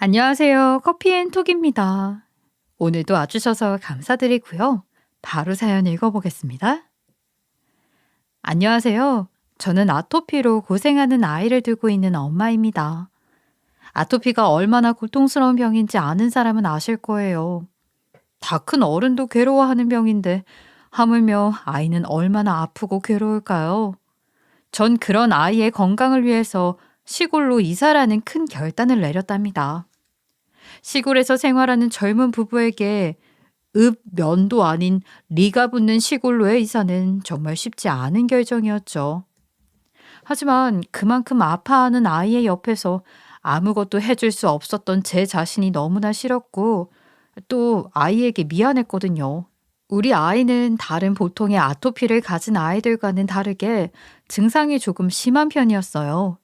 안녕하세요. 커피앤톡입니다. 오늘도 와주셔서 감사드리고요. 바로 사연 읽어보겠습니다. 안녕하세요. 저는 아토피로 고생하는 아이를 두고 있는 엄마입니다. 아토피가 얼마나 고통스러운 병인지 아는 사람은 아실 거예요. 다 큰 어른도 괴로워하는 병인데 하물며 아이는 얼마나 아프고 괴로울까요? 전 그런 아이의 건강을 위해서 시골로 이사라는 큰 결단을 내렸답니다. 시골에서 생활하는 젊은 부부에게 면도 아닌 리가 붙는 시골로의 이사는 정말 쉽지 않은 결정이었죠. 하지만 그만큼 아파하는 아이의 옆에서 아무것도 해줄 수 없었던 제 자신이 너무나 싫었고 또 아이에게 미안했거든요. 우리 아이는 다른 보통의 아토피를 가진 아이들과는 다르게 증상이 조금 심한 편이었어요.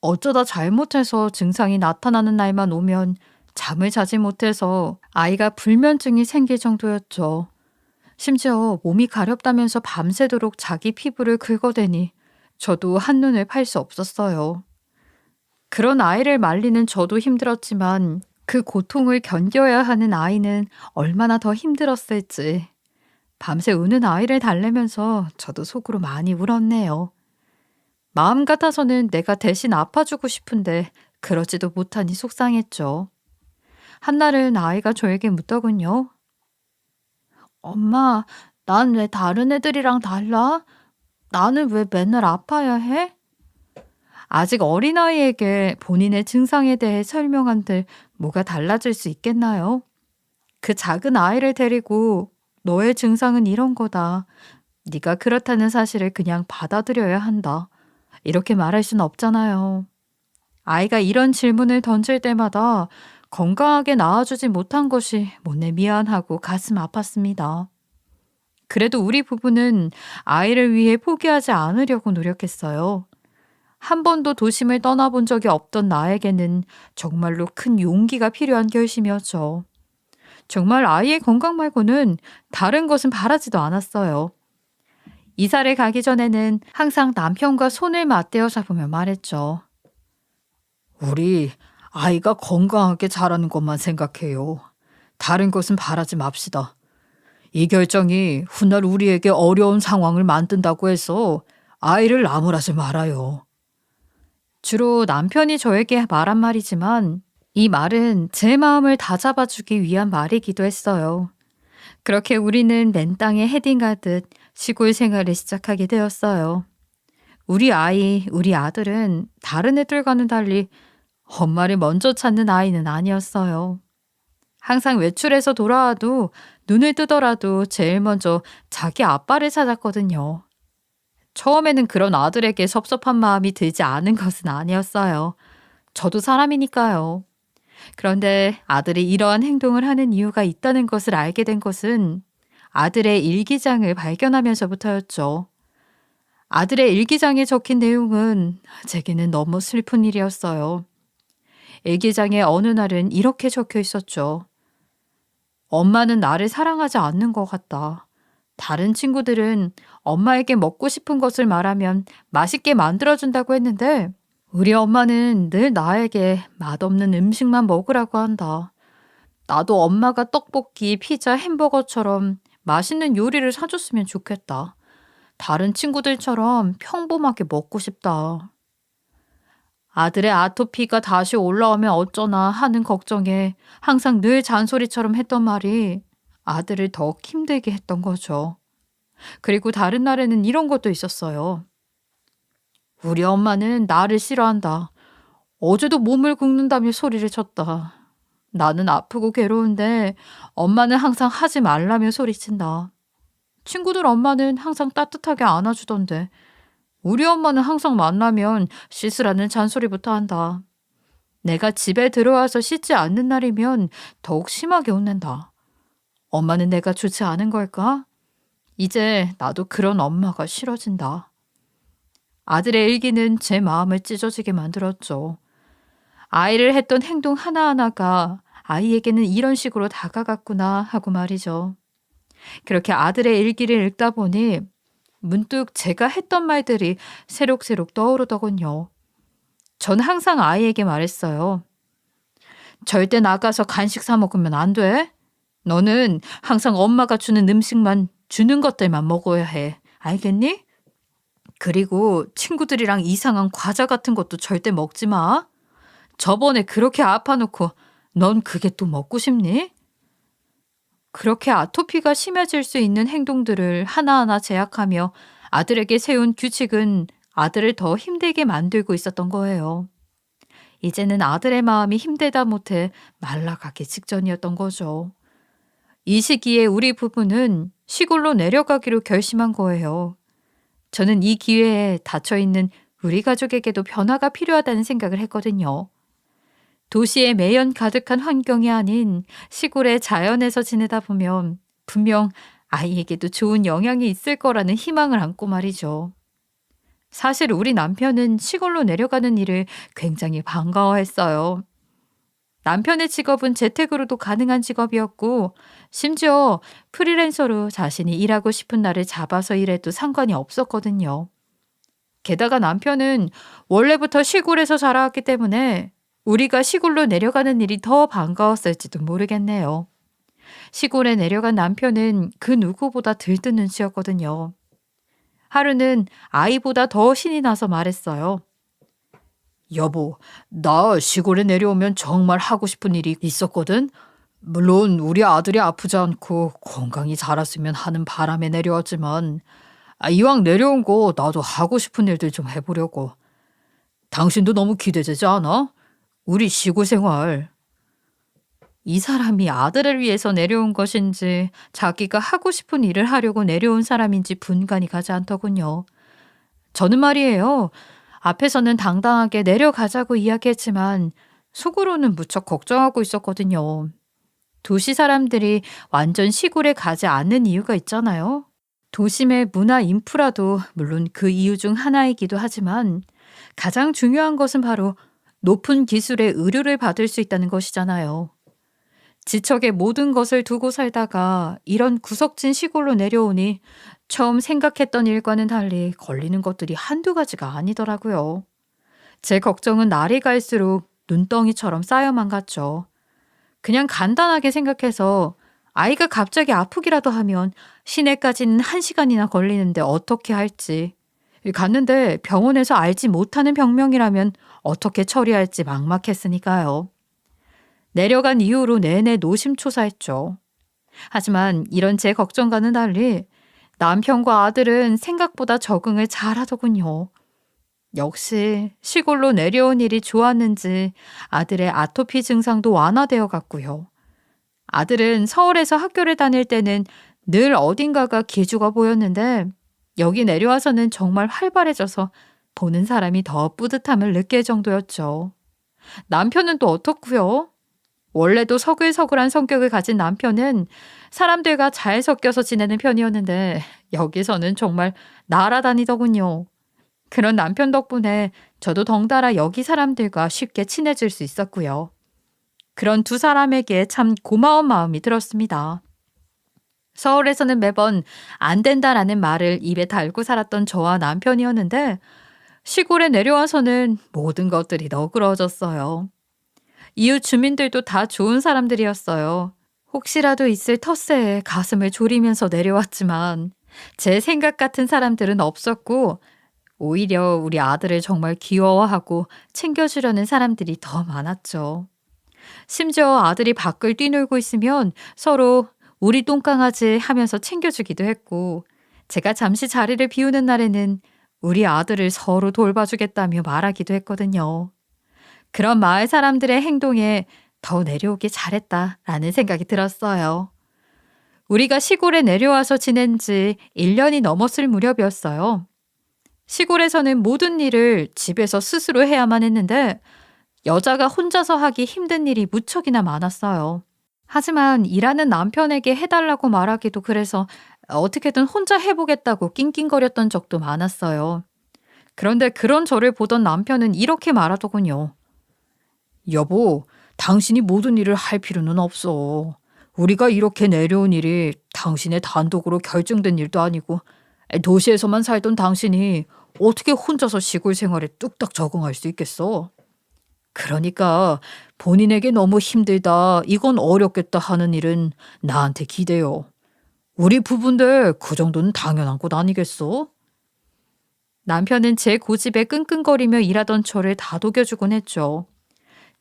어쩌다 잘못해서 증상이 나타나는 날만 오면 잠을 자지 못해서 아이가 불면증이 생길 정도였죠. 심지어 몸이 가렵다면서 밤새도록 자기 피부를 긁어대니 저도 한눈을 팔 수 없었어요. 그런 아이를 말리는 저도 힘들었지만 그 고통을 견뎌야 하는 아이는 얼마나 더 힘들었을지. 밤새 우는 아이를 달래면서 저도 속으로 많이 울었네요. 마음 같아서는 내가 대신 아파주고 싶은데 그러지도 못하니 속상했죠. 한날은 아이가 저에게 묻더군요. 엄마, 난 왜 다른 애들이랑 달라? 나는 왜 맨날 아파야 해? 아직 어린아이에게 본인의 증상에 대해 설명한들 뭐가 달라질 수 있겠나요? 그 작은 아이를 데리고 너의 증상은 이런 거다. 네가 그렇다는 사실을 그냥 받아들여야 한다. 이렇게 말할 순 없잖아요. 아이가 이런 질문을 던질 때마다 건강하게 낳아주지 못한 것이 못내 미안하고 가슴 아팠습니다. 그래도 우리 부부는 아이를 위해 포기하지 않으려고 노력했어요. 한 번도 도심을 떠나본 적이 없던 나에게는 정말로 큰 용기가 필요한 결심이었죠. 정말 아이의 건강 말고는 다른 것은 바라지도 않았어요. 이사를 가기 전에는 항상 남편과 손을 맞대어 잡으며 말했죠. 우리 아이가 건강하게 자라는 것만 생각해요. 다른 것은 바라지 맙시다. 이 결정이 훗날 우리에게 어려운 상황을 만든다고 해서 아이를 나무라지 말아요. 주로 남편이 저에게 말한 말이지만 이 말은 제 마음을 다잡아주기 위한 말이기도 했어요. 그렇게 우리는 맨 땅에 헤딩하듯 시골 생활을 시작하게 되었어요. 우리 아들은 다른 애들과는 달리 엄마를 먼저 찾는 아이는 아니었어요. 항상 외출해서 돌아와도 눈을 뜨더라도 제일 먼저 자기 아빠를 찾았거든요. 처음에는 그런 아들에게 섭섭한 마음이 들지 않은 것은 아니었어요. 저도 사람이니까요. 그런데 아들이 이러한 행동을 하는 이유가 있다는 것을 알게 된 것은 아들의 일기장을 발견하면서부터였죠. 아들의 일기장에 적힌 내용은 제게는 너무 슬픈 일이었어요. 일기장에 어느 날은 이렇게 적혀 있었죠. 엄마는 나를 사랑하지 않는 것 같다. 다른 친구들은 엄마에게 먹고 싶은 것을 말하면 맛있게 만들어준다고 했는데 우리 엄마는 늘 나에게 맛없는 음식만 먹으라고 한다. 나도 엄마가 떡볶이, 피자, 햄버거처럼 맛있는 요리를 사줬으면 좋겠다. 다른 친구들처럼 평범하게 먹고 싶다. 아들의 아토피가 다시 올라오면 어쩌나 하는 걱정에 항상 늘 잔소리처럼 했던 말이 아들을 더 힘들게 했던 거죠. 그리고 다른 날에는 이런 것도 있었어요. 우리 엄마는 나를 싫어한다. 어제도 몸을 긁는다며 소리를 쳤다. 나는 아프고 괴로운데 엄마는 항상 하지 말라며 소리친다. 친구들 엄마는 항상 따뜻하게 안아주던데 우리 엄마는 항상 만나면 씻으라는 잔소리부터 한다. 내가 집에 들어와서 씻지 않는 날이면 더욱 심하게 혼낸다. 엄마는 내가 좋지 않은 걸까? 이제 나도 그런 엄마가 싫어진다. 아들의 일기는 제 마음을 찢어지게 만들었죠. 아이를 했던 행동 하나하나가 아이에게는 이런 식으로 다가갔구나 하고 말이죠. 그렇게 아들의 일기를 읽다 보니 문득 제가 했던 말들이 새록새록 떠오르더군요. 전 항상 아이에게 말했어요. 절대 나가서 간식 사 먹으면 안 돼. 너는 항상 엄마가 주는 음식만 주는 것들만 먹어야 해. 알겠니? 그리고 친구들이랑 이상한 과자 같은 것도 절대 먹지 마. 저번에 그렇게 아파놓고 넌 그게 또 먹고 싶니? 그렇게 아토피가 심해질 수 있는 행동들을 하나하나 제약하며 아들에게 세운 규칙은 아들을 더 힘들게 만들고 있었던 거예요. 이제는 아들의 마음이 힘들다 못해 말라가기 직전이었던 거죠. 이 시기에 우리 부부는 시골로 내려가기로 결심한 거예요. 저는 이 기회에 닫혀있는 우리 가족에게도 변화가 필요하다는 생각을 했거든요. 도시의 매연 가득한 환경이 아닌 시골의 자연에서 지내다 보면 분명 아이에게도 좋은 영향이 있을 거라는 희망을 안고 말이죠. 사실 우리 남편은 시골로 내려가는 일을 굉장히 반가워했어요. 남편의 직업은 재택으로도 가능한 직업이었고, 심지어 프리랜서로 자신이 일하고 싶은 날을 잡아서 일해도 상관이 없었거든요. 게다가 남편은 원래부터 시골에서 자라왔기 때문에 우리가 시골로 내려가는 일이 더 반가웠을지도 모르겠네요. 시골에 내려간 남편은 그 누구보다 들뜬 눈치였거든요. 하루는 아이보다 더 신이 나서 말했어요. 여보, 나 시골에 내려오면 정말 하고 싶은 일이 있었거든. 물론 우리 아들이 아프지 않고 건강히 자랐으면 하는 바람에 내려왔지만 이왕 내려온 거 나도 하고 싶은 일들 좀 해보려고. 당신도 너무 기대되지 않아? 우리 시골 생활. 이 사람이 아들을 위해서 내려온 것인지 자기가 하고 싶은 일을 하려고 내려온 사람인지 분간이 가지 않더군요. 저는 말이에요. 앞에서는 당당하게 내려가자고 이야기했지만 속으로는 무척 걱정하고 있었거든요. 도시 사람들이 완전 시골에 가지 않는 이유가 있잖아요. 도심의 문화 인프라도 물론 그 이유 중 하나이기도 하지만 가장 중요한 것은 바로 높은 기술의 의료를 받을 수 있다는 것이잖아요. 지척에 모든 것을 두고 살다가 이런 구석진 시골로 내려오니 처음 생각했던 일과는 달리 걸리는 것들이 한두 가지가 아니더라고요. 제 걱정은 날이 갈수록 눈덩이처럼 쌓여만 갔죠. 그냥 간단하게 생각해서 아이가 갑자기 아프기라도 하면 시내까지는 1시간이나 걸리는데 어떻게 할지. 갔는데 병원에서 알지 못하는 병명이라면 어떻게 처리할지 막막했으니까요. 내려간 이후로 내내 노심초사했죠. 하지만 이런 제 걱정과는 달리 남편과 아들은 생각보다 적응을 잘하더군요. 역시 시골로 내려온 일이 좋았는지 아들의 아토피 증상도 완화되어 갔고요. 아들은 서울에서 학교를 다닐 때는 늘 어딘가가 기죽어 보였는데 여기 내려와서는 정말 활발해져서 보는 사람이 더 뿌듯함을 느낄 정도였죠. 남편은 또 어떻고요? 원래도 서글서글한 성격을 가진 남편은 사람들과 잘 섞여서 지내는 편이었는데 여기서는 정말 날아다니더군요. 그런 남편 덕분에 저도 덩달아 여기 사람들과 쉽게 친해질 수 있었고요. 그런 두 사람에게 참 고마운 마음이 들었습니다. 서울에서는 매번 안 된다라는 말을 입에 달고 살았던 저와 남편이었는데 시골에 내려와서는 모든 것들이 너그러워졌어요. 이웃 주민들도 다 좋은 사람들이었어요. 혹시라도 있을 텃세에 가슴을 졸이면서 내려왔지만 제 생각 같은 사람들은 없었고 오히려 우리 아들을 정말 귀여워하고 챙겨주려는 사람들이 더 많았죠. 심지어 아들이 밖을 뛰놀고 있으면 서로 우리 똥강아지 하면서 챙겨주기도 했고 제가 잠시 자리를 비우는 날에는 우리 아들을 서로 돌봐주겠다며 말하기도 했거든요. 그런 마을 사람들의 행동에 더 내려오기 잘했다라는 생각이 들었어요. 우리가 시골에 내려와서 지낸 지 1년이 넘었을 무렵이었어요. 시골에서는 모든 일을 집에서 스스로 해야만 했는데 여자가 혼자서 하기 힘든 일이 무척이나 많았어요. 하지만 일하는 남편에게 해달라고 말하기도 그래서 어떻게든 혼자 해보겠다고 낑낑거렸던 적도 많았어요. 그런데 그런 저를 보던 남편은 이렇게 말하더군요. 여보, 당신이 모든 일을 할 필요는 없어. 우리가 이렇게 내려온 일이 당신의 단독으로 결정된 일도 아니고 도시에서만 살던 당신이 어떻게 혼자서 시골 생활에 뚝딱 적응할 수 있겠어? 그러니까 본인에게 너무 힘들다, 이건 어렵겠다 하는 일은 나한테 기대요. 우리 부부인데 그 정도는 당연한 것 아니겠어? 남편은 제 고집에 끙끙거리며 일하던 저를 다독여주곤 했죠.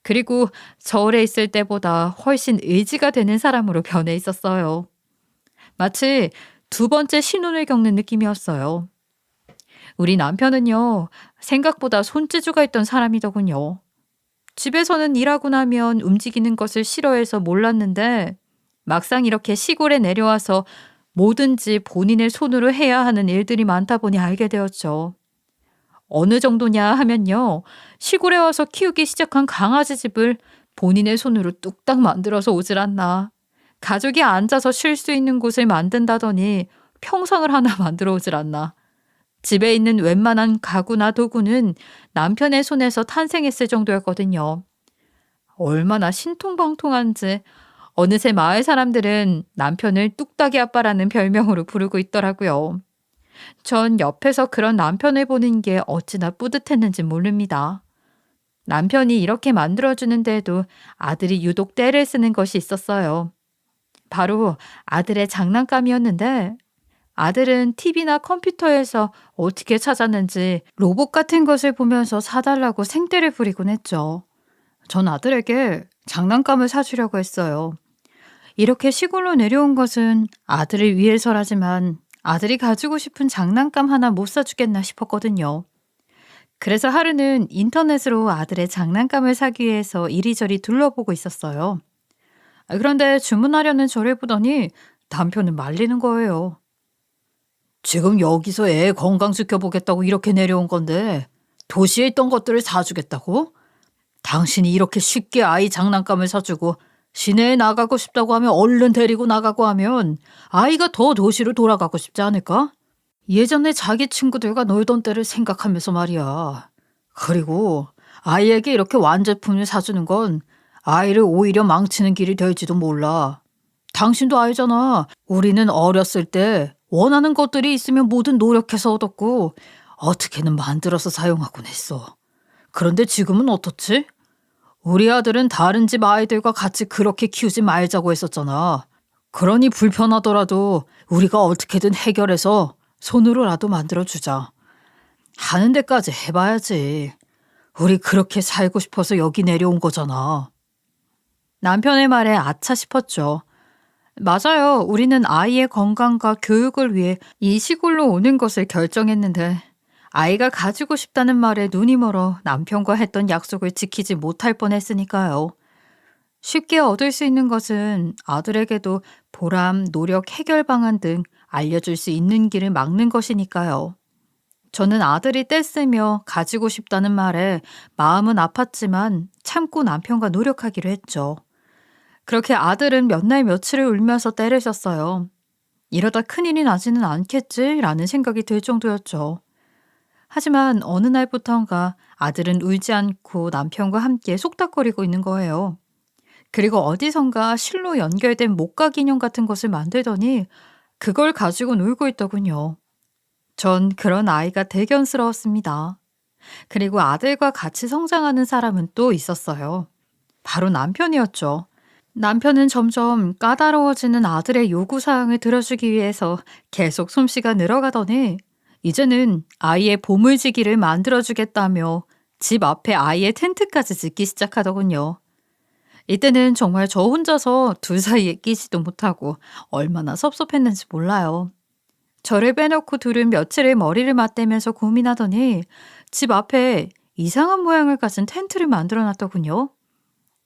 그리고 서울에 있을 때보다 훨씬 의지가 되는 사람으로 변해 있었어요. 마치 두 번째 신혼을 겪는 느낌이었어요. 우리 남편은요, 생각보다 손재주가 있던 사람이더군요. 집에서는 일하고 나면 움직이는 것을 싫어해서 몰랐는데 막상 이렇게 시골에 내려와서 뭐든지 본인의 손으로 해야 하는 일들이 많다 보니 알게 되었죠. 어느 정도냐 하면요, 시골에 와서 키우기 시작한 강아지 집을 본인의 손으로 뚝딱 만들어서 오질 않나. 가족이 앉아서 쉴 수 있는 곳을 만든다더니 평상을 하나 만들어 오질 않나. 집에 있는 웬만한 가구나 도구는 남편의 손에서 탄생했을 정도였거든요. 얼마나 신통방통한지 어느새 마을 사람들은 남편을 뚝딱이 아빠라는 별명으로 부르고 있더라고요. 전 옆에서 그런 남편을 보는 게 어찌나 뿌듯했는지 모릅니다. 남편이 이렇게 만들어주는데도 아들이 유독 떼를 쓰는 것이 있었어요. 바로 아들의 장난감이었는데 아들은 TV나 컴퓨터에서 어떻게 찾았는지 로봇 같은 것을 보면서 사달라고 생떼를 부리곤 했죠. 전 아들에게 장난감을 사주려고 했어요. 이렇게 시골로 내려온 것은 아들을 위해서라지만 아들이 가지고 싶은 장난감 하나 못 사주겠나 싶었거든요. 그래서 하루는 인터넷으로 아들의 장난감을 사기 위해서 이리저리 둘러보고 있었어요. 그런데 주문하려는 저를 보더니 남편은 말리는 거예요. 지금 여기서 애 건강시켜보겠다고 이렇게 내려온 건데 도시에 있던 것들을 사주겠다고? 당신이 이렇게 쉽게 아이 장난감을 사주고 시내에 나가고 싶다고 하면 얼른 데리고 나가고 하면 아이가 더 도시로 돌아가고 싶지 않을까? 예전에 자기 친구들과 놀던 때를 생각하면서 말이야. 그리고 아이에게 이렇게 완제품을 사주는 건 아이를 오히려 망치는 길이 될지도 몰라. 당신도 알잖아. 우리는 어렸을 때 원하는 것들이 있으면 뭐든 노력해서 얻었고 어떻게는 만들어서 사용하곤 했어. 그런데 지금은 어떻지? 우리 아들은 다른 집 아이들과 같이 그렇게 키우지 말자고 했었잖아. 그러니 불편하더라도 우리가 어떻게든 해결해서 손으로라도 만들어주자. 하는 데까지 해봐야지. 우리 그렇게 살고 싶어서 여기 내려온 거잖아. 남편의 말에 아차 싶었죠. 맞아요. 우리는 아이의 건강과 교육을 위해 이 시골로 오는 것을 결정했는데 아이가 가지고 싶다는 말에 눈이 멀어 남편과 했던 약속을 지키지 못할 뻔했으니까요. 쉽게 얻을 수 있는 것은 아들에게도 보람, 노력, 해결 방안 등 알려줄 수 있는 길을 막는 것이니까요. 저는 아들이 떼쓰며 가지고 싶다는 말에 마음은 아팠지만 참고 남편과 노력하기로 했죠. 그렇게 아들은 몇 날 며칠을 울면서 떼를 썼어요. 이러다 큰일이 나지는 않겠지라는 생각이 들 정도였죠. 하지만 어느 날부턴가 아들은 울지 않고 남편과 함께 속닥거리고 있는 거예요. 그리고 어디선가 실로 연결된 목각 인형 같은 것을 만들더니 그걸 가지고 놀고 있더군요. 전 그런 아이가 대견스러웠습니다. 그리고 아들과 같이 성장하는 사람은 또 있었어요. 바로 남편이었죠. 남편은 점점 까다로워지는 아들의 요구사항을 들어주기 위해서 계속 솜씨가 늘어가더니 이제는 아이의 보물지기를 만들어주겠다며 집 앞에 아이의 텐트까지 짓기 시작하더군요. 이때는 정말 저 혼자서 둘 사이에 끼지도 못하고 얼마나 섭섭했는지 몰라요. 저를 빼놓고 둘은 며칠을 머리를 맞대면서 고민하더니 집 앞에 이상한 모양을 가진 텐트를 만들어 놨더군요.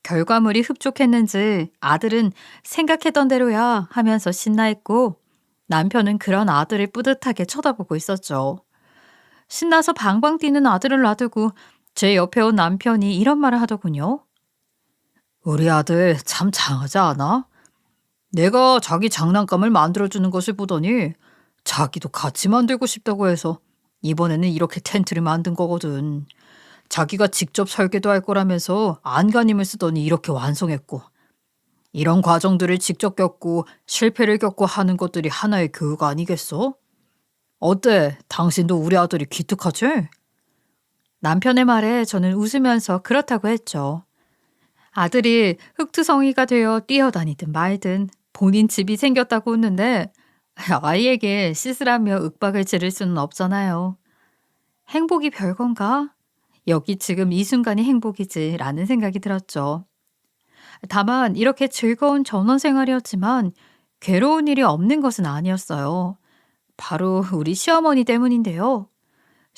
결과물이 흡족했는지 아들은 생각했던 대로야 하면서 신나했고 남편은 그런 아들을 뿌듯하게 쳐다보고 있었죠. 신나서 방방 뛰는 아들을 놔두고 제 옆에 온 남편이 이런 말을 하더군요. 우리 아들 참 장하지 않아? 내가 자기 장난감을 만들어주는 것을 보더니 자기도 같이 만들고 싶다고 해서 이번에는 이렇게 텐트를 만든 거거든. 자기가 직접 설계도 할 거라면서 안간힘을 쓰더니 이렇게 완성했고 이런 과정들을 직접 겪고 실패를 겪고 하는 것들이 하나의 교육 아니겠어? 어때? 당신도 우리 아들이 기특하지? 남편의 말에 저는 웃으면서 그렇다고 했죠. 아들이 흑투성이가 되어 뛰어다니든 말든 본인 집이 생겼다고 웃는데 아이에게 씻으라며 윽박을 지를 수는 없잖아요. 행복이 별건가? 여기 지금 이 순간이 행복이지 라는 생각이 들었죠. 다만 이렇게 즐거운 전원 생활이었지만 괴로운 일이 없는 것은 아니었어요. 바로 우리 시어머니 때문인데요.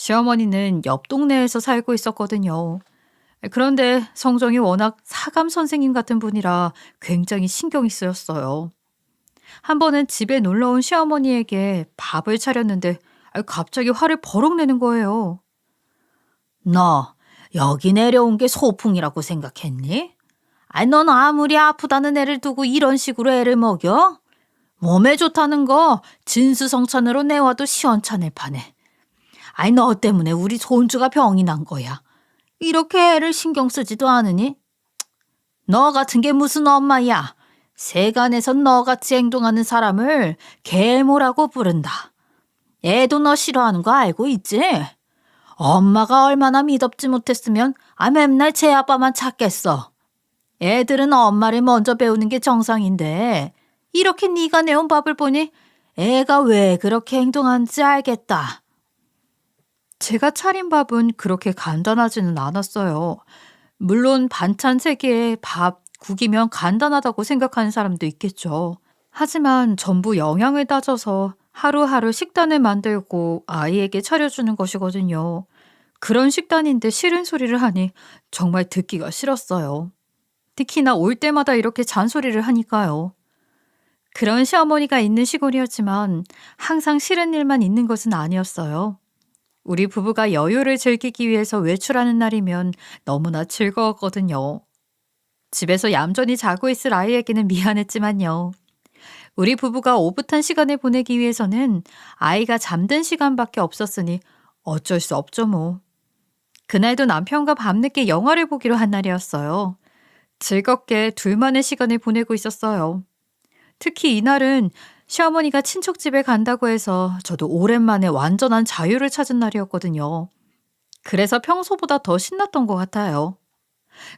시어머니는 옆 동네에서 살고 있었거든요. 그런데 성정이 워낙 사감 선생님 같은 분이라 굉장히 신경이 쓰였어요. 한 번은 집에 놀러 온 시어머니에게 밥을 차렸는데 갑자기 화를 버럭 내는 거예요. 너 여기 내려온 게 소풍이라고 생각했니? 넌 아무리 아프다는 애를 두고 이런 식으로 애를 먹여? 몸에 좋다는 거 진수성찬으로 내와도 시원찮을 판에. 너 때문에 우리 손주가 병이 난 거야. 이렇게 애를 신경 쓰지도 않으니? 너 같은 게 무슨 엄마야. 세간에서 너같이 행동하는 사람을 계모라고 부른다. 애도 너 싫어하는 거 알고 있지? 엄마가 얼마나 미덥지 못했으면 맨날 제 아빠만 찾겠어. 애들은 엄마를 먼저 배우는 게 정상인데 이렇게 네가 내온 밥을 보니 애가 왜 그렇게 행동하는지 알겠다. 제가 차린 밥은 그렇게 간단하지는 않았어요. 물론 반찬 3개에 밥, 국이면 간단하다고 생각하는 사람도 있겠죠. 하지만 전부 영양을 따져서 하루하루 식단을 만들고 아이에게 차려주는 것이거든요. 그런 식단인데 싫은 소리를 하니 정말 듣기가 싫었어요. 특히나 올 때마다 이렇게 잔소리를 하니까요. 그런 시어머니가 있는 시골이었지만 항상 싫은 일만 있는 것은 아니었어요. 우리 부부가 여유를 즐기기 위해서 외출하는 날이면 너무나 즐거웠거든요. 집에서 얌전히 자고 있을 아이에게는 미안했지만요. 우리 부부가 오붓한 시간을 보내기 위해서는 아이가 잠든 시간밖에 없었으니 어쩔 수 없죠 뭐. 그날도 남편과 밤늦게 영화를 보기로 한 날이었어요. 즐겁게 둘만의 시간을 보내고 있었어요. 특히 이날은 시어머니가 친척집에 간다고 해서 저도 오랜만에 완전한 자유를 찾은 날이었거든요. 그래서 평소보다 더 신났던 것 같아요.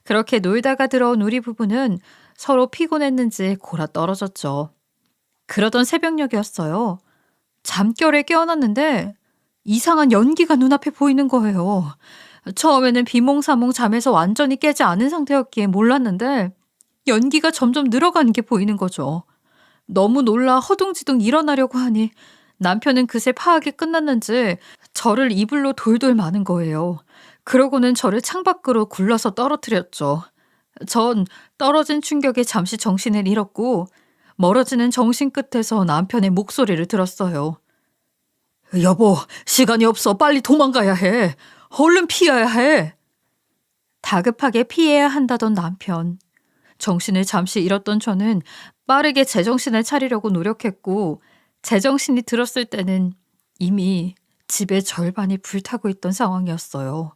그렇게 놀다가 들어온 우리 부부는 서로 피곤했는지 골아 떨어졌죠. 그러던 새벽녘이었어요. 잠결에 깨어났는데 이상한 연기가 눈앞에 보이는 거예요. 처음에는 비몽사몽 잠에서 완전히 깨지 않은 상태였기에 몰랐는데 연기가 점점 늘어가는 게 보이는 거죠. 너무 놀라 허둥지둥 일어나려고 하니 남편은 그새 파악이 끝났는지 저를 이불로 돌돌 마는 거예요. 그러고는 저를 창밖으로 굴러서 떨어뜨렸죠. 전 떨어진 충격에 잠시 정신을 잃었고 멀어지는 정신 끝에서 남편의 목소리를 들었어요. 여보, 시간이 없어. 빨리 도망가야 해. 얼른 피해야 해. 다급하게 피해야 한다던 남편. 정신을 잠시 잃었던 저는 빠르게 제정신을 차리려고 노력했고 제정신이 들었을 때는 이미 집의 절반이 불타고 있던 상황이었어요.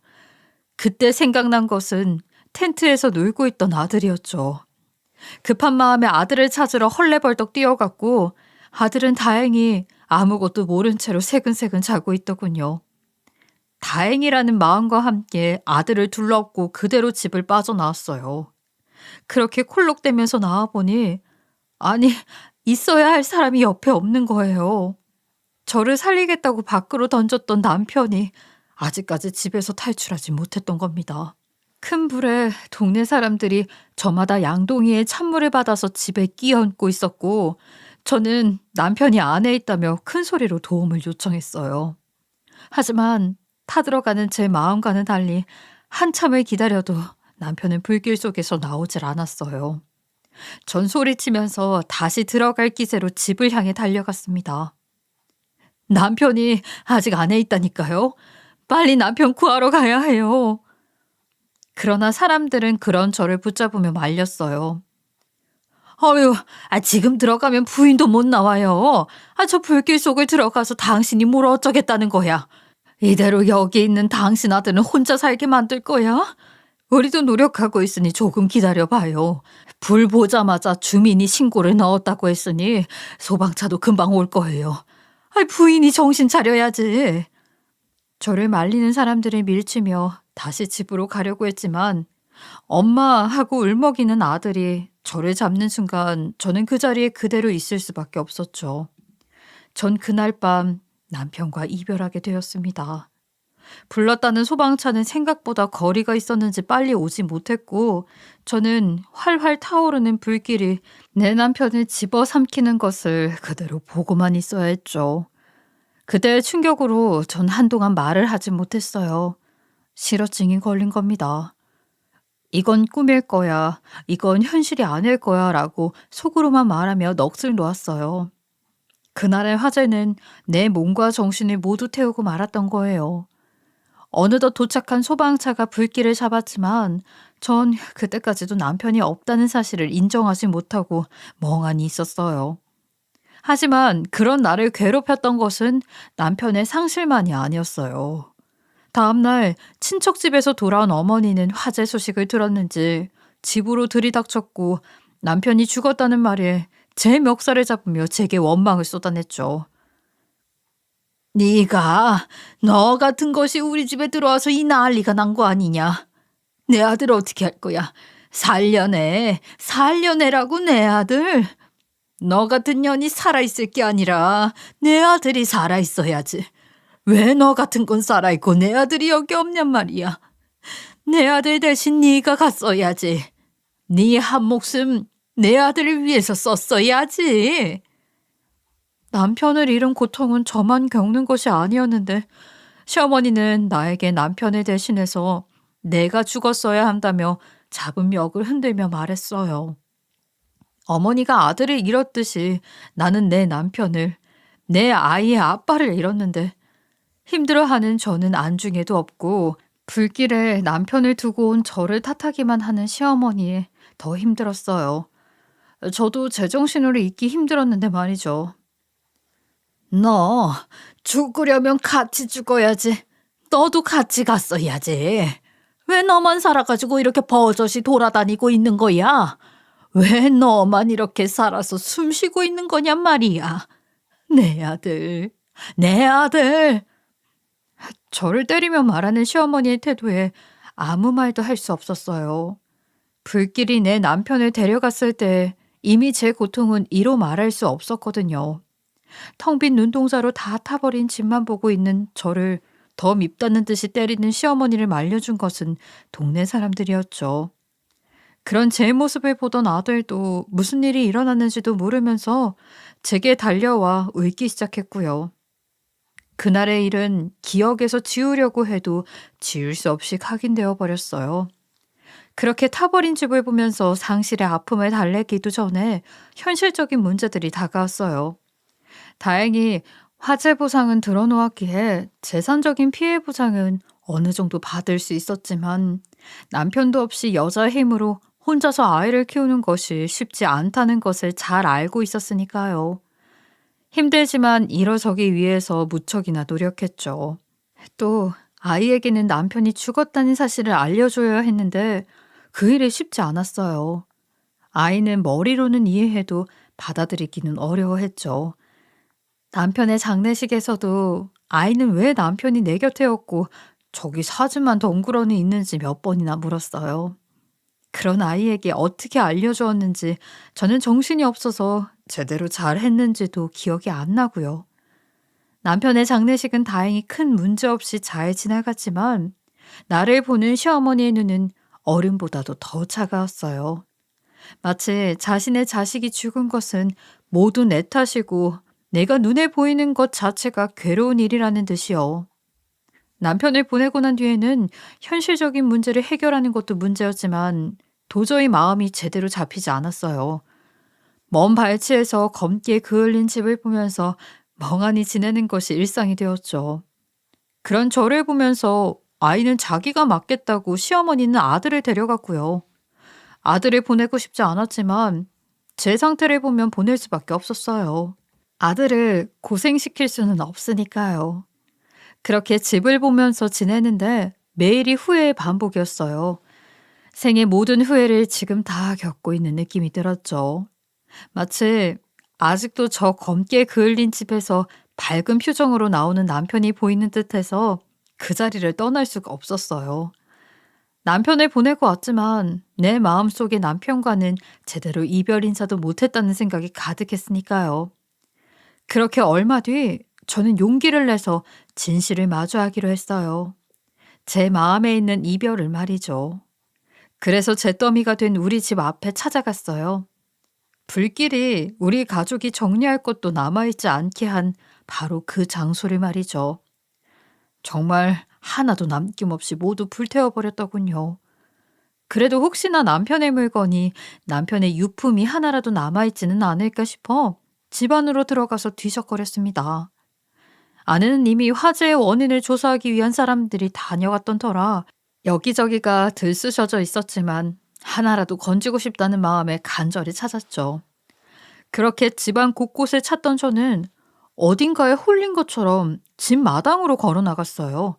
그때 생각난 것은 텐트에서 놀고 있던 아들이었죠. 급한 마음에 아들을 찾으러 헐레벌떡 뛰어갔고 아들은 다행히 아무것도 모른 채로 새근새근 자고 있더군요. 다행이라는 마음과 함께 아들을 둘러엎고 그대로 집을 빠져나왔어요. 그렇게 콜록대면서 나와보니 아니 있어야 할 사람이 옆에 없는 거예요. 저를 살리겠다고 밖으로 던졌던 남편이 아직까지 집에서 탈출하지 못했던 겁니다. 큰 불에 동네 사람들이 저마다 양동이에 찬물을 받아서 집에 끼얹고 있었고 저는 남편이 안에 있다며 큰 소리로 도움을 요청했어요. 하지만 타들어가는 제 마음과는 달리 한참을 기다려도 남편은 불길 속에서 나오질 않았어요. 전 소리치면서 다시 들어갈 기세로 집을 향해 달려갔습니다. 남편이 아직 안에 있다니까요. 빨리 남편 구하러 가야 해요. 그러나 사람들은 그런 저를 붙잡으며 말렸어요. 어휴, 지금 들어가면 부인도 못 나와요. 저 불길 속을 들어가서 당신이 뭘 어쩌겠다는 거야. 이대로 여기 있는 당신 아들은 혼자 살게 만들 거야? 우리도 노력하고 있으니 조금 기다려봐요. 불 보자마자 주민이 신고를 넣었다고 했으니 소방차도 금방 올 거예요. 부인이 정신 차려야지. 저를 말리는 사람들을 밀치며 다시 집으로 가려고 했지만 엄마 하고 울먹이는 아들이 저를 잡는 순간 저는 그 자리에 그대로 있을 수밖에 없었죠. 전 그날 밤 남편과 이별하게 되었습니다. 불렀다는 소방차는 생각보다 거리가 있었는지 빨리 오지 못했고 저는 활활 타오르는 불길이 내 남편을 집어삼키는 것을 그대로 보고만 있어야 했죠. 그때의 충격으로 전 한동안 말을 하지 못했어요. 실어증이 걸린 겁니다. 이건 꿈일 거야, 이건 현실이 아닐 거야 라고 속으로만 말하며 넋을 놓았어요. 그날의 화재는 내 몸과 정신을 모두 태우고 말았던 거예요. 어느덧 도착한 소방차가 불길을 잡았지만 전 그때까지도 남편이 없다는 사실을 인정하지 못하고 멍하니 있었어요. 하지만 그런 나를 괴롭혔던 것은 남편의 상실만이 아니었어요. 다음날 친척 집에서 돌아온 어머니는 화재 소식을 들었는지 집으로 들이닥쳤고 남편이 죽었다는 말에 제 멱살을 잡으며 제게 원망을 쏟아냈죠. 네가 너 같은 것이 우리 집에 들어와서 이 난리가 난 거 아니냐. 내 아들 어떻게 할 거야. 살려내라고 내 아들. 너 같은 년이 살아있을 게 아니라 내 아들이 살아있어야지. 왜 너 같은 건 살아있고 내 아들이 여기 없냔 말이야. 내 아들 대신 네가 갔어야지. 네 한 목숨 내 아들을 위해서 썼어야지. 남편을 잃은 고통은 저만 겪는 것이 아니었는데 시어머니는 나에게 남편을 대신해서 내가 죽었어야 한다며 잡은 멱을 흔들며 말했어요. 어머니가 아들을 잃었듯이 나는 내 남편을, 내 아이의 아빠를 잃었는데 힘들어하는 저는 안중에도 없고 불길에 남편을 두고 온 저를 탓하기만 하는 시어머니에 더 힘들었어요. 저도 제정신으로 있기 힘들었는데 말이죠. 너 죽으려면 같이 죽어야지. 너도 같이 갔어야지. 왜 너만 살아가지고 이렇게 버젓이 돌아다니고 있는 거야? 왜 너만 이렇게 살아서 숨 쉬고 있는 거냔 말이야. 내 아들, 내 아들. 저를 때리며 말하는 시어머니의 태도에 아무 말도 할 수 없었어요. 불길이 내 남편을 데려갔을 때 이미 제 고통은 이로 말할 수 없었거든요. 텅 빈 눈동자로 다 타버린 집만 보고 있는 저를 더 밉다는 듯이 때리는 시어머니를 말려준 것은 동네 사람들이었죠. 그런 제 모습을 보던 아들도 무슨 일이 일어났는지도 모르면서 제게 달려와 울기 시작했고요. 그날의 일은 기억에서 지우려고 해도 지울 수 없이 각인되어 버렸어요. 그렇게 타버린 집을 보면서 상실의 아픔을 달래기도 전에 현실적인 문제들이 다가왔어요. 다행히 화재 보상은 들어놓았기에 재산적인 피해 보상은 어느 정도 받을 수 있었지만 남편도 없이 여자의 힘으로 혼자서 아이를 키우는 것이 쉽지 않다는 것을 잘 알고 있었으니까요. 힘들지만 이러저기 위해서 무척이나 노력했죠. 또 아이에게는 남편이 죽었다는 사실을 알려줘야 했는데 그 일이 쉽지 않았어요. 아이는 머리로는 이해해도 받아들이기는 어려워했죠. 남편의 장례식에서도 아이는 왜 남편이 내 곁에 없고 저기 사진만 덩그러니 있는지 몇 번이나 물었어요. 그런 아이에게 어떻게 알려주었는지 저는 정신이 없어서 제대로 잘 했는지도 기억이 안 나고요. 남편의 장례식은 다행히 큰 문제 없이 잘 지나갔지만 나를 보는 시어머니의 눈은 어른보다도 더 차가웠어요. 마치 자신의 자식이 죽은 것은 모두 내 탓이고 내가 눈에 보이는 것 자체가 괴로운 일이라는 듯이요. 남편을 보내고 난 뒤에는 현실적인 문제를 해결하는 것도 문제였지만 도저히 마음이 제대로 잡히지 않았어요. 먼 발치에서 검게 그을린 집을 보면서 멍하니 지내는 것이 일상이 되었죠. 그런 저를 보면서 아이는 자기가 맡겠다고 시어머니는 아들을 데려갔고요. 아들을 보내고 싶지 않았지만 제 상태를 보면 보낼 수밖에 없었어요. 아들을 고생시킬 수는 없으니까요. 그렇게 집을 보면서 지내는데 매일이 후회의 반복이었어요. 생의 모든 후회를 지금 다 겪고 있는 느낌이 들었죠. 마치 아직도 저 검게 그을린 집에서 밝은 표정으로 나오는 남편이 보이는 듯해서 그 자리를 떠날 수가 없었어요. 남편을 보내고 왔지만 내 마음속에 남편과는 제대로 이별 인사도 못했다는 생각이 가득했으니까요. 그렇게 얼마 뒤 저는 용기를 내서 진실을 마주하기로 했어요. 제 마음에 있는 이별을 말이죠. 그래서 잿더미가 된 우리 집 앞에 찾아갔어요. 불길이 우리 가족이 정리할 것도 남아있지 않게 한 바로 그 장소를 말이죠. 정말 하나도 남김없이 모두 불태워버렸더군요. 그래도 혹시나 남편의 물건이, 남편의 유품이 하나라도 남아있지는 않을까 싶어 집 안으로 들어가서 뒤적거렸습니다. 아내는 이미 화재의 원인을 조사하기 위한 사람들이 다녀갔던 터라 여기저기가 들쑤셔져 있었지만 하나라도 건지고 싶다는 마음에 간절히 찾았죠. 그렇게 집안 곳곳을 찾던 저는 어딘가에 홀린 것처럼 집 마당으로 걸어 나갔어요.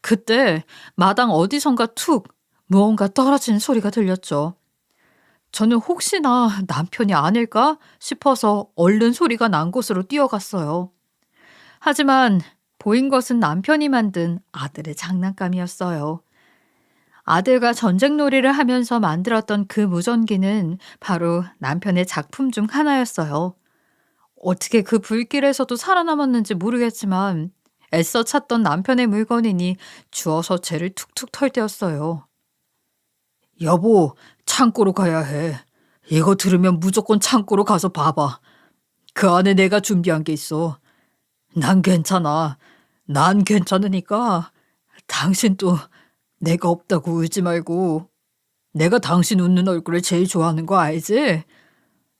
그때 마당 어디선가 툭 무언가 떨어지는 소리가 들렸죠. 저는 혹시나 남편이 아닐까 싶어서 얼른 소리가 난 곳으로 뛰어갔어요. 하지만 보인 것은 남편이 만든 아들의 장난감이었어요. 아들과 전쟁놀이를 하면서 만들었던 그 무전기는 바로 남편의 작품 중 하나였어요. 어떻게 그 불길에서도 살아남았는지 모르겠지만 애써 찾던 남편의 물건이니 주워서 죄를 툭툭 털 때였어요. 여보, 창고로 가야 해. 이거 들으면 무조건 창고로 가서 봐봐. 그 안에 내가 준비한 게 있어. 난 괜찮아. 난 괜찮으니까 당신도 내가 없다고 울지 말고. 내가 당신 웃는 얼굴을 제일 좋아하는 거 알지?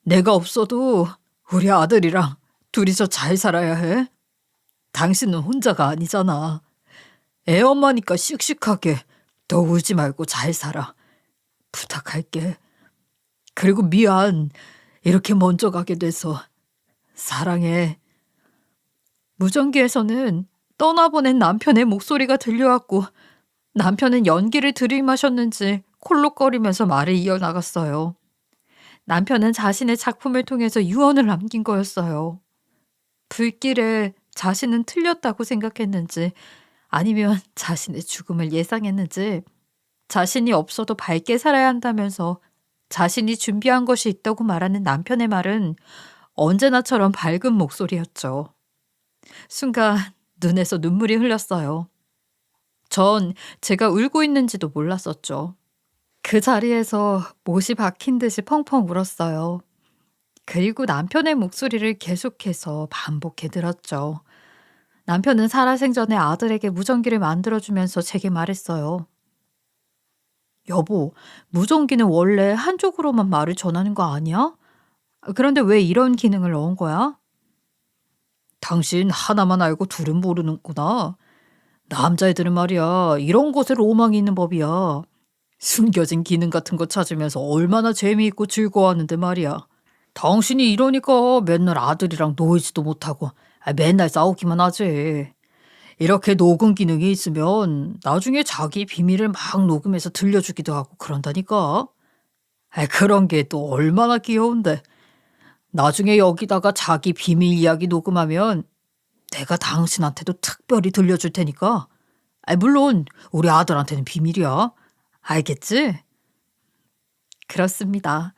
내가 없어도 우리 아들이랑 둘이서 잘 살아야 해. 당신은 혼자가 아니잖아. 애 엄마니까 씩씩하게 너 울지 말고 잘 살아. 부탁할게. 그리고 미안. 이렇게 먼저 가게 돼서. 사랑해. 무전기에서는 떠나보낸 남편의 목소리가 들려왔고 남편은 연기를 들이마셨는지 콜록거리면서 말을 이어나갔어요. 남편은 자신의 작품을 통해서 유언을 남긴 거였어요. 불길에 자신은 틀렸다고 생각했는지 아니면 자신의 죽음을 예상했는지 자신이 없어도 밝게 살아야 한다면서 자신이 준비한 것이 있다고 말하는 남편의 말은 언제나처럼 밝은 목소리였죠. 순간 눈에서 눈물이 흘렀어요. 전 제가 울고 있는지도 몰랐었죠. 그 자리에서 못이 박힌 듯이 펑펑 울었어요. 그리고 남편의 목소리를 계속해서 반복해 들었죠. 남편은 살아생전에 아들에게 무전기를 만들어주면서 제게 말했어요. 여보, 무전기는 원래 한쪽으로만 말을 전하는 거 아니야? 그런데 왜 이런 기능을 넣은 거야? 당신 하나만 알고 둘은 모르는구나. 남자애들은 말이야, 이런 것에 로망이 있는 법이야. 숨겨진 기능 같은 거 찾으면서 얼마나 재미있고 즐거워하는데 말이야. 당신이 이러니까 맨날 아들이랑 놀지도 못하고 맨날 싸우기만 하지. 이렇게 녹음 기능이 있으면 나중에 자기 비밀을 막 녹음해서 들려주기도 하고 그런다니까. 그런 게 또 얼마나 귀여운데. 나중에 여기다가 자기 비밀 이야기 녹음하면 내가 당신한테도 특별히 들려줄 테니까. 물론 우리 아들한테는 비밀이야. 알겠지? 그렇습니다.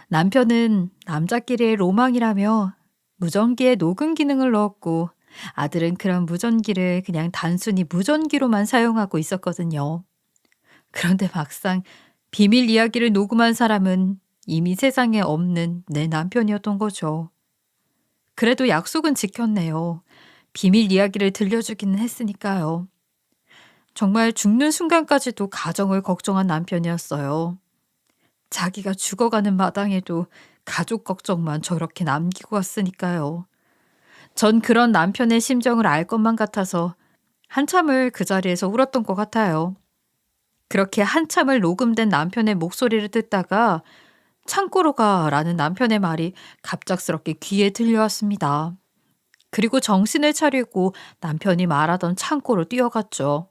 남편은 남자끼리의 로망이라며 무전기에 녹음 기능을 넣었고 아들은 그런 무전기를 그냥 단순히 무전기로만 사용하고 있었거든요. 그런데 막상 비밀 이야기를 녹음한 사람은 이미 세상에 없는 내 남편이었던 거죠. 그래도 약속은 지켰네요. 비밀 이야기를 들려주기는 했으니까요. 정말 죽는 순간까지도 가정을 걱정한 남편이었어요. 자기가 죽어가는 마당에도 가족 걱정만 저렇게 남기고 갔으니까요. 전 그런 남편의 심정을 알 것만 같아서 한참을 그 자리에서 울었던 것 같아요. 그렇게 한참을 녹음된 남편의 목소리를 듣다가 창고로 가라는 남편의 말이 갑작스럽게 귀에 들려왔습니다. 그리고 정신을 차리고 남편이 말하던 창고로 뛰어갔죠.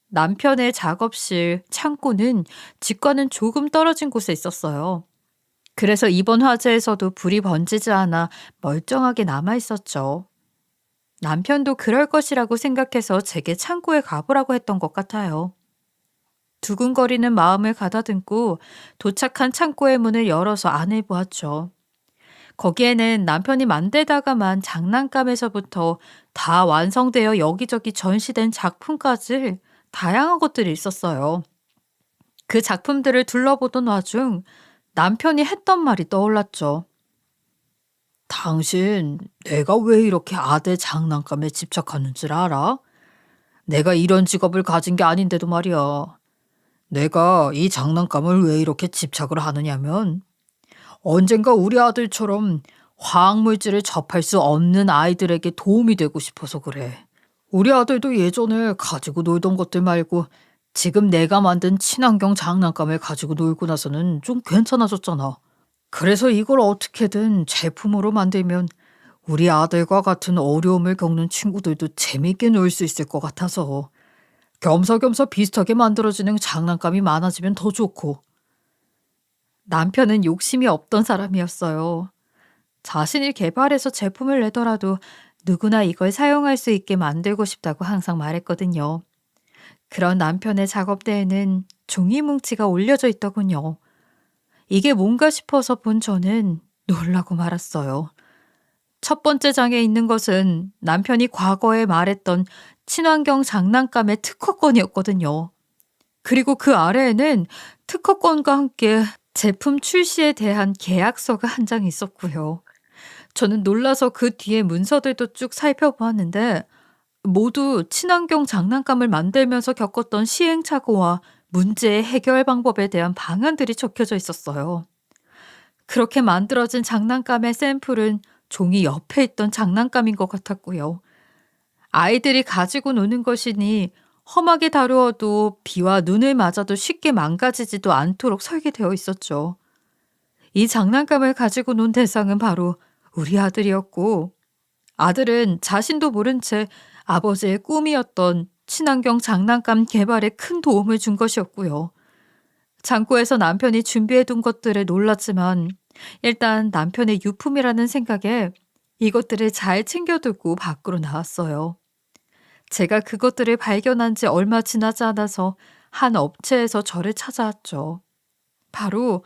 남편의 작업실 창고는 집과는 조금 떨어진 곳에 있었어요. 그래서 이번 화재에서도 불이 번지지 않아 멀쩡하게 남아 있었죠. 남편도 그럴 것이라고 생각해서 제게 창고에 가보라고 했던 것 같아요. 두근거리는 마음을 가다듬고 도착한 창고의 문을 열어서 안을 보았죠. 거기에는 남편이 만들다가만 장난감에서부터 다 완성되어 여기저기 전시된 작품까지 다양한 것들이 있었어요. 그 작품들을 둘러보던 와중 남편이 했던 말이 떠올랐죠. 당신, 내가 왜 이렇게 아들 장난감에 집착하는 줄 알아? 내가 이런 직업을 가진 게 아닌데도 말이야. 내가 이 장난감을 왜 이렇게 집착을 하느냐면 언젠가 우리 아들처럼 화학물질을 접할 수 없는 아이들에게 도움이 되고 싶어서 그래. 우리 아들도 예전에 가지고 놀던 것들 말고 지금 내가 만든 친환경 장난감을 가지고 놀고 나서는 좀 괜찮아졌잖아. 그래서 이걸 어떻게든 제품으로 만들면 우리 아들과 같은 어려움을 겪는 친구들도 재밌게 놀 수 있을 것 같아서 겸사겸사 비슷하게 만들어지는 장난감이 많아지면 더 좋고. 남편은 욕심이 없던 사람이었어요. 자신이 개발해서 제품을 내더라도 누구나 이걸 사용할 수 있게 만들고 싶다고 항상 말했거든요. 그런 남편의 작업대에는 종이 뭉치가 올려져 있더군요. 이게 뭔가 싶어서 본 저는 놀라고 말았어요. 첫 번째 장에 있는 것은 남편이 과거에 말했던 친환경 장난감의 특허권이었거든요. 그리고 그 아래에는 특허권과 함께 제품 출시에 대한 계약서가 한 장 있었고요. 저는 놀라서 그 뒤에 문서들도 쭉 살펴보았는데 모두 친환경 장난감을 만들면서 겪었던 시행착오와 문제의 해결 방법에 대한 방안들이 적혀져 있었어요. 그렇게 만들어진 장난감의 샘플은 종이 옆에 있던 장난감인 것 같았고요. 아이들이 가지고 노는 것이니 험하게 다루어도 비와 눈을 맞아도 쉽게 망가지지도 않도록 설계되어 있었죠. 이 장난감을 가지고 논 대상은 바로 우리 아들이었고, 아들은 자신도 모른 채 아버지의 꿈이었던 친환경 장난감 개발에 큰 도움을 준 것이었고요. 창고에서 남편이 준비해둔 것들에 놀랐지만 일단 남편의 유품이라는 생각에 이것들을 잘 챙겨두고 밖으로 나왔어요. 제가 그것들을 발견한 지 얼마 지나지 않아서 한 업체에서 저를 찾아왔죠. 바로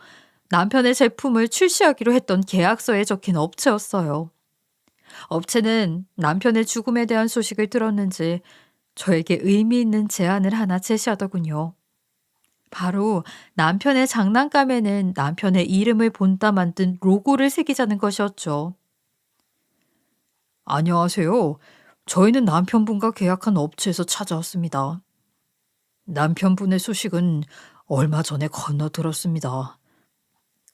남편의 제품을 출시하기로 했던 계약서에 적힌 업체였어요. 업체는 남편의 죽음에 대한 소식을 들었는지 저에게 의미 있는 제안을 하나 제시하더군요. 바로 남편의 장난감에는 남편의 이름을 본따 만든 로고를 새기자는 것이었죠. 안녕하세요. 저희는 남편분과 계약한 업체에서 찾아왔습니다. 남편분의 소식은 얼마 전에 건너들었습니다.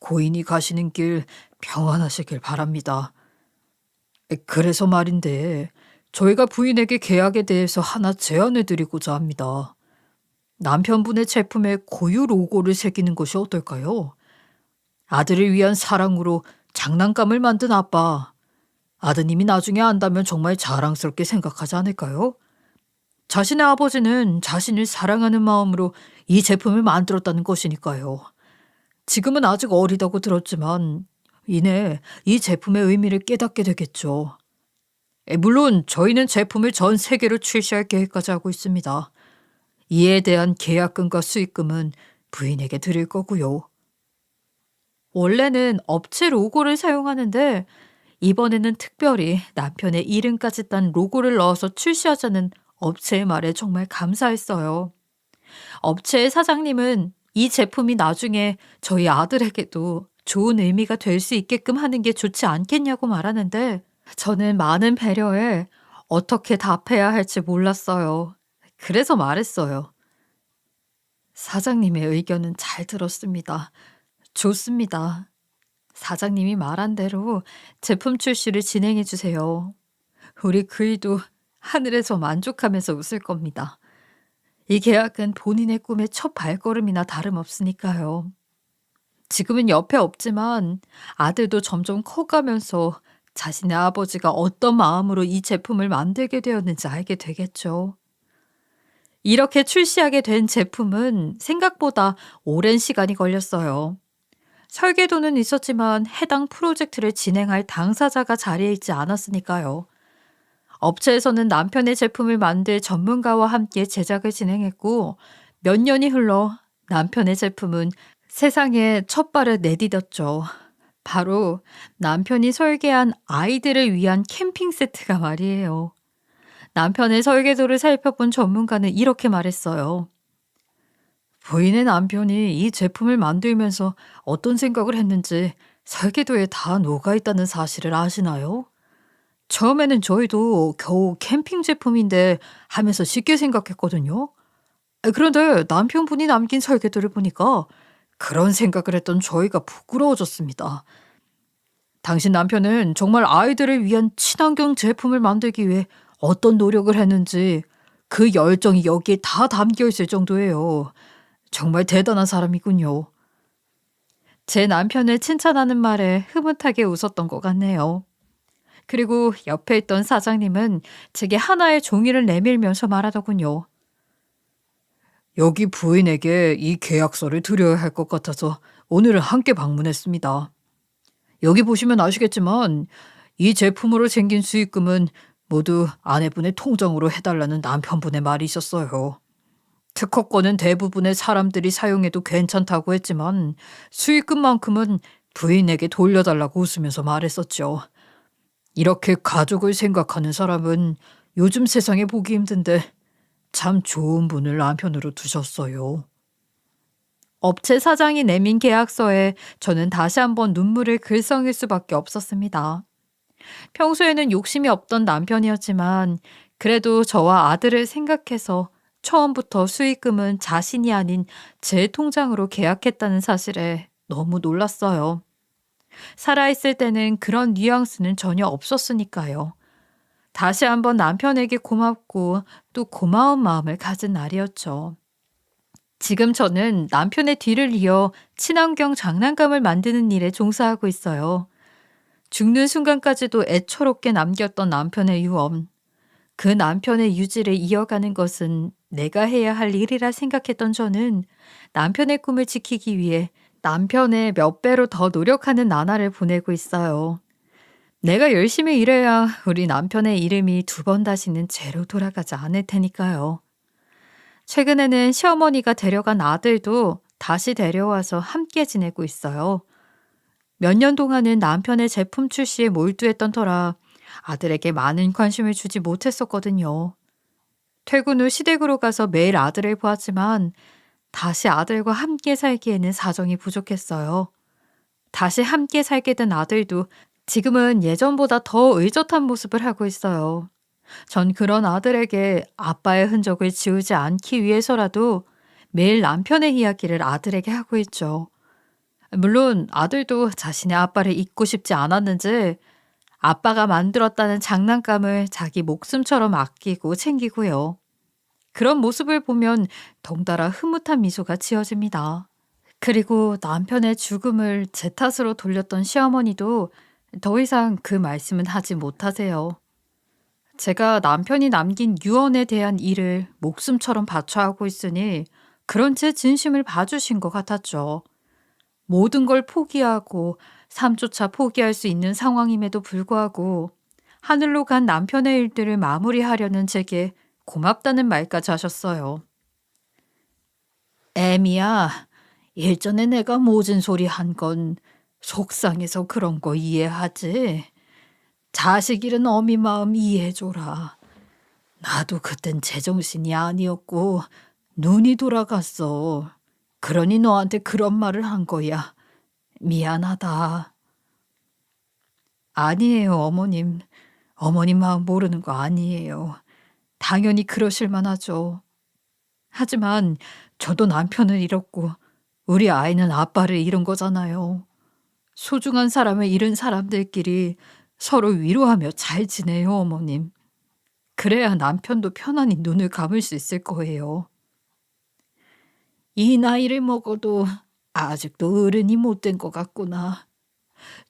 고인이 가시는 길 평안하시길 바랍니다. 그래서 말인데 저희가 부인에게 계약에 대해서 하나 제안을 드리고자 합니다. 남편분의 제품에 고유 로고를 새기는 것이 어떨까요? 아들을 위한 사랑으로 장난감을 만든 아빠. 아드님이 나중에 안다면 정말 자랑스럽게 생각하지 않을까요? 자신의 아버지는 자신을 사랑하는 마음으로 이 제품을 만들었다는 것이니까요. 지금은 아직 어리다고 들었지만 이내 이 제품의 의미를 깨닫게 되겠죠. 물론 저희는 제품을 전 세계로 출시할 계획까지 하고 있습니다. 이에 대한 계약금과 수익금은 부인에게 드릴 거고요. 원래는 업체 로고를 사용하는데 이번에는 특별히 남편의 이름까지 딴 로고를 넣어서 출시하자는 업체의 말에 정말 감사했어요. 업체의 사장님은 이 제품이 나중에 저희 아들에게도 좋은 의미가 될 수 있게끔 하는 게 좋지 않겠냐고 말하는데 저는 많은 배려에 어떻게 답해야 할지 몰랐어요. 그래서 말했어요. 사장님의 의견은 잘 들었습니다. 좋습니다. 사장님이 말한 대로 제품 출시를 진행해 주세요. 우리 그이도 하늘에서 만족하면서 웃을 겁니다. 이 계약은 본인의 꿈의 첫 발걸음이나 다름없으니까요. 지금은 옆에 없지만 아들도 점점 커가면서 자신의 아버지가 어떤 마음으로 이 제품을 만들게 되었는지 알게 되겠죠. 이렇게 출시하게 된 제품은 생각보다 오랜 시간이 걸렸어요. 설계도는 있었지만 해당 프로젝트를 진행할 당사자가 자리에 있지 않았으니까요. 업체에서는 남편의 제품을 만들 전문가와 함께 제작을 진행했고 몇 년이 흘러 남편의 제품은 세상에 첫 발을 내디뎠죠. 바로 남편이 설계한 아이들을 위한 캠핑 세트가 말이에요. 남편의 설계도를 살펴본 전문가는 이렇게 말했어요. 부인의 남편이 이 제품을 만들면서 어떤 생각을 했는지 설계도에 다 녹아 있다는 사실을 아시나요? 처음에는 저희도 겨우 캠핑 제품인데 하면서 쉽게 생각했거든요. 그런데 남편분이 남긴 설계도를 보니까 그런 생각을 했던 저희가 부끄러워졌습니다. 당신 남편은 정말 아이들을 위한 친환경 제품을 만들기 위해 어떤 노력을 했는지 그 열정이 여기에 다 담겨 있을 정도예요. 정말 대단한 사람이군요. 제 남편을 칭찬하는 말에 흐뭇하게 웃었던 것 같네요. 그리고 옆에 있던 사장님은 제게 하나의 종이를 내밀면서 말하더군요. 여기 부인에게 이 계약서를 드려야 할 것 같아서 오늘은 함께 방문했습니다. 여기 보시면 아시겠지만 이 제품으로 생긴 수익금은 모두 아내분의 통장으로 해달라는 남편분의 말이 있었어요. 특허권은 대부분의 사람들이 사용해도 괜찮다고 했지만 수익금만큼은 부인에게 돌려달라고 웃으면서 말했었죠. 이렇게 가족을 생각하는 사람은 요즘 세상에 보기 힘든데 참 좋은 분을 남편으로 두셨어요. 업체 사장이 내민 계약서에 저는 다시 한번 눈물을 글썽일 수밖에 없었습니다. 평소에는 욕심이 없던 남편이었지만 그래도 저와 아들을 생각해서 처음부터 수익금은 자신이 아닌 제 통장으로 계약했다는 사실에 너무 놀랐어요. 살아있을 때는 그런 뉘앙스는 전혀 없었으니까요. 다시 한번 남편에게 고맙고 또 고마운 마음을 가진 날이었죠. 지금 저는 남편의 뒤를 이어 친환경 장난감을 만드는 일에 종사하고 있어요. 죽는 순간까지도 애처롭게 남겼던 남편의 유언. 그 남편의 유지를 이어가는 것은 내가 해야 할 일이라 생각했던 저는 남편의 꿈을 지키기 위해 남편의 몇 배로 더 노력하는 나날을 보내고 있어요. 내가 열심히 일해야 우리 남편의 이름이 두 번 다시는 죄로 돌아가지 않을 테니까요. 최근에는 시어머니가 데려간 아들도 다시 데려와서 함께 지내고 있어요. 몇 년 동안은 남편의 제품 출시에 몰두했던 터라 아들에게 많은 관심을 주지 못했었거든요. 퇴근 후 시댁으로 가서 매일 아들을 보았지만 다시 아들과 함께 살기에는 사정이 부족했어요. 다시 함께 살게 된 아들도 지금은 예전보다 더 의젓한 모습을 하고 있어요. 전 그런 아들에게 아빠의 흔적을 지우지 않기 위해서라도 매일 남편의 이야기를 아들에게 하고 있죠. 물론 아들도 자신의 아빠를 잊고 싶지 않았는지 아빠가 만들었다는 장난감을 자기 목숨처럼 아끼고 챙기고요. 그런 모습을 보면 덩달아 흐뭇한 미소가 지어집니다. 그리고 남편의 죽음을 제 탓으로 돌렸던 시어머니도 더 이상 그 말씀은 하지 못하세요. 제가 남편이 남긴 유언에 대한 일을 목숨처럼 바쳐하고 있으니 그런 제 진심을 봐주신 것 같았죠. 모든 걸 포기하고 삶조차 포기할 수 있는 상황임에도 불구하고 하늘로 간 남편의 일들을 마무리하려는 제게 고맙다는 말까지 하셨어요. 애미야, 일전에 내가 모진 소리 한 건 속상해서 그런 거 이해하지? 자식 잃은 어미 마음 이해해줘라. 나도 그땐 제정신이 아니었고 눈이 돌아갔어. 그러니 너한테 그런 말을 한 거야. 미안하다. 아니에요, 어머님. 어머님 마음 모르는 거 아니에요. 당연히 그러실 만하죠. 하지만 저도 남편을 잃었고 우리 아이는 아빠를 잃은 거잖아요. 소중한 사람을 잃은 사람들끼리 서로 위로하며 잘 지내요, 어머님. 그래야 남편도 편안히 눈을 감을 수 있을 거예요. 이 나이를 먹어도 아직도 어른이 못 된 것 같구나.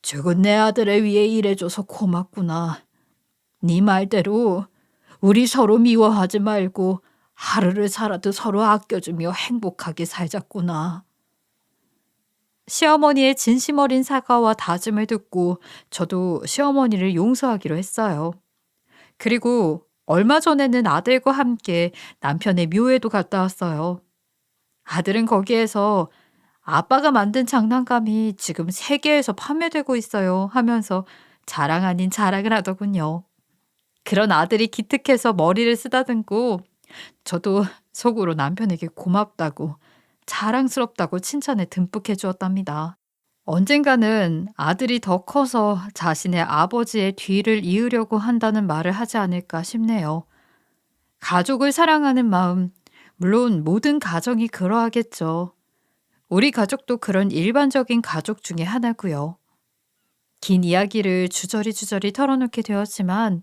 죽은 내 아들을 위해 일해줘서 고맙구나. 네 말대로 우리 서로 미워하지 말고 하루를 살아도 서로 아껴주며 행복하게 살자꾸나. 시어머니의 진심 어린 사과와 다짐을 듣고 저도 시어머니를 용서하기로 했어요. 그리고 얼마 전에는 아들과 함께 남편의 묘에도 갔다 왔어요. 아들은 거기에서 "아빠가 만든 장난감이 지금 세계에서 판매되고 있어요." 하면서 자랑 아닌 자랑을 하더군요. 그런 아들이 기특해서 머리를 쓰다듬고 저도 속으로 남편에게 고맙다고 자랑스럽다고 칭찬에 듬뿍 해 주었답니다. 언젠가는 아들이 더 커서 자신의 아버지의 뒤를 이으려고 한다는 말을 하지 않을까 싶네요. 가족을 사랑하는 마음, 물론 모든 가정이 그러하겠죠. 우리 가족도 그런 일반적인 가족 중에 하나고요. 긴 이야기를 주저리 털어놓게 되었지만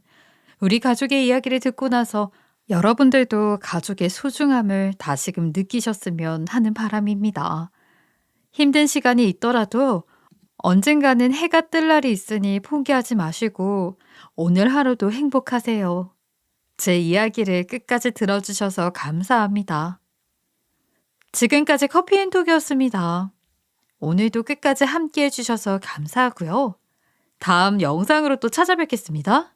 우리 가족의 이야기를 듣고 나서 여러분들도 가족의 소중함을 다시금 느끼셨으면 하는 바람입니다. 힘든 시간이 있더라도 언젠가는 해가 뜰 날이 있으니 포기하지 마시고 오늘 하루도 행복하세요. 제 이야기를 끝까지 들어주셔서 감사합니다. 지금까지 커피앤톡이었습니다. 오늘도 끝까지 함께 해주셔서 감사하고요. 다음 영상으로 또 찾아뵙겠습니다.